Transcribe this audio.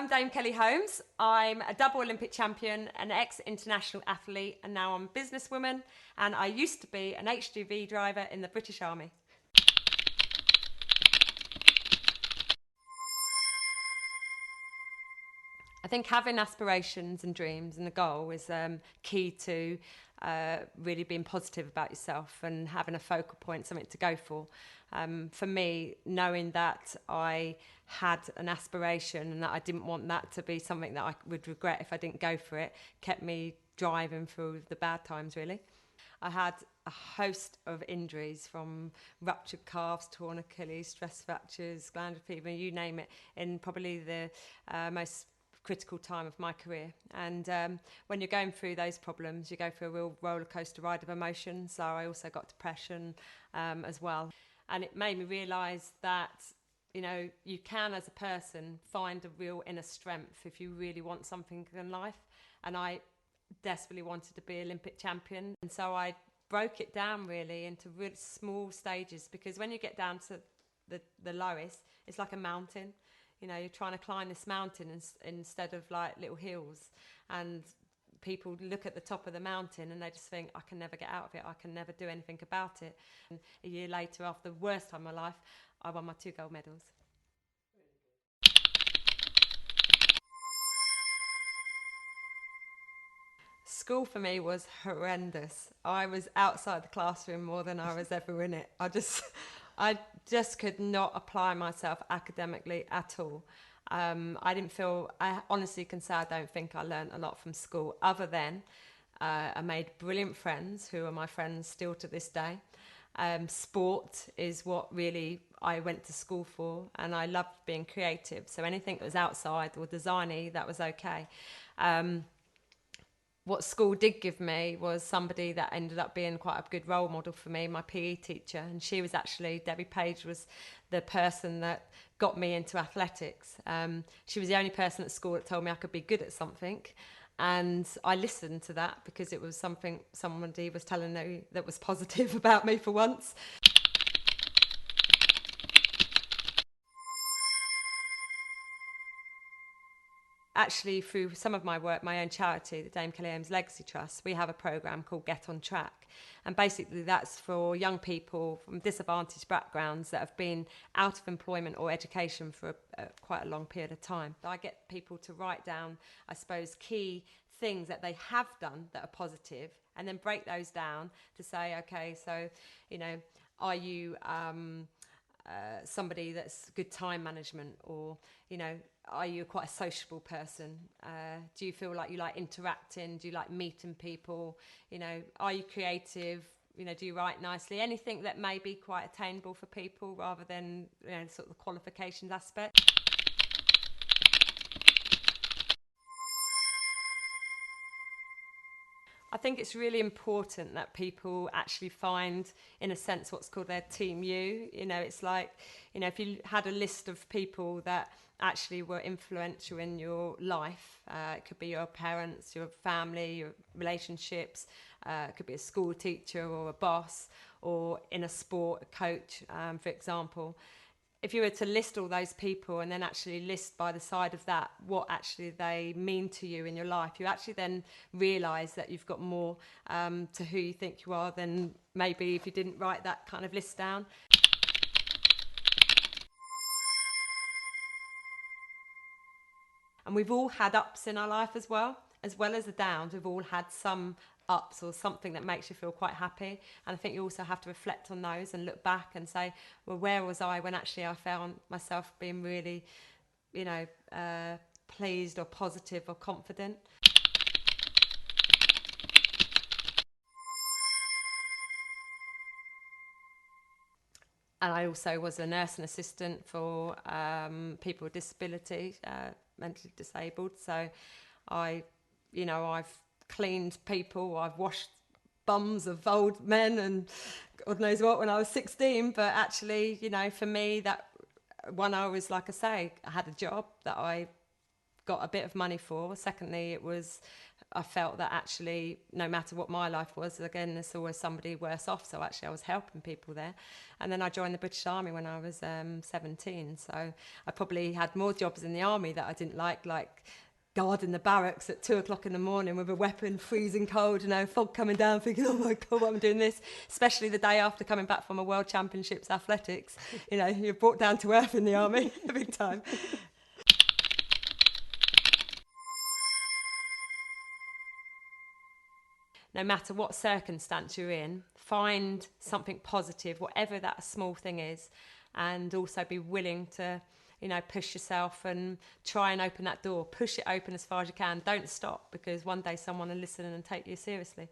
I'm Dame Kelly Holmes. I'm a double Olympic champion, an ex-international athlete, and now I'm a businesswoman. And I used to be an HGV driver in the British Army. I think having aspirations and dreams and a goal is key to really being positive about yourself and having a focal point, something to go for. For me, knowing that I had an aspiration and that I didn't want that to be something that I would regret if I didn't go for it, kept me driving through the bad times, really. I had a host of injuries, from ruptured calves, torn Achilles, stress fractures, glandular fever, you name it, in probably the most critical time of my career. And when you're going through those problems, you go through a real roller coaster ride of emotion. So I also got depression as well. And it made me realise that, you know, you can, as a person, find a real inner strength if you really want something in life. And I desperately wanted to be Olympic champion. And so I broke it down really into really small stages, because when you get down to the lowest, it's like a mountain. You know, you're trying to climb this mountain instead of like little hills. And people look at the top of the mountain and they just think, I can never get out of it. I can never do anything about it. And a year later, after the worst time of my life, I won my 2 gold medals. School for me was horrendous. I was outside the classroom more than I was ever in it. I just could not apply myself academically at all. I honestly can say I don't think I learned a lot from school, other than I made brilliant friends who are my friends still to this day. Sport is what really I went to school for, and I loved being creative. So anything that was outside or designy, that was okay. What school did give me was somebody that ended up being quite a good role model for me, my PE teacher. And she was actually, Debbie Page was the person that got me into athletics. She was the only person at school that told me I could be good at something. And I listened to that because it was something somebody was telling me that was positive about me for once. Actually, through some of my work, my own charity, the Dame Kelly Holmes Legacy Trust, we have a programme called Get On Track. And basically that's for young people from disadvantaged backgrounds that have been out of employment or education for quite a long period of time. I get people to write down, I suppose, key things that they have done that are positive, and then break those down to say, okay, so, you know, are you somebody that's good time management, or, you know, are you quite a sociable person? Do you feel like you like interacting? Do you like meeting people? You know, are you creative? You know, do you write nicely? Anything that may be quite attainable for people, rather than, you know, sort of the qualifications aspect. I think it's really important that people actually find, in a sense, what's called their team you. You know, it's like, you know, if you had a list of people that actually were influential in your life, it could be your parents, your family, your relationships, it could be a school teacher or a boss, or in a sport, a coach, for example. If you were to list all those people and then actually list by the side of that what actually they mean to you in your life, you actually then realise that you've got more to who you think you are than maybe if you didn't write that kind of list down. And we've all had ups in our life as well as the downs. We've all had some ups or something that makes you feel quite happy. And I think you also have to reflect on those and look back and say, well, where was I when actually I found myself being really, you know, pleased or positive or confident. And I also was a nursing assistant for people with disability, mentally disabled. So I've cleaned people, I've washed bums of old men and God knows what when I was 16. But actually, you know, for me, that one, I was, like I say, I had a job that I got a bit of money for. Secondly, it was I felt that actually, no matter what my life was, again, there's always somebody worse off. So actually, I was helping people there. And then I joined the British Army when I was 17. So I probably had more jobs in the army that I didn't like guarding the barracks at 2:00 in the morning with a weapon, freezing cold, fog coming down, thinking, oh my God, I'm doing this. Especially the day after coming back from a World Championships athletics. You're brought down to earth in the army, big time. No matter what circumstance you're in, find something positive, whatever that small thing is, and also be willing to, push yourself and try and open that door. Push it open as far as you can. Don't stop, because one day someone will listen and take you seriously.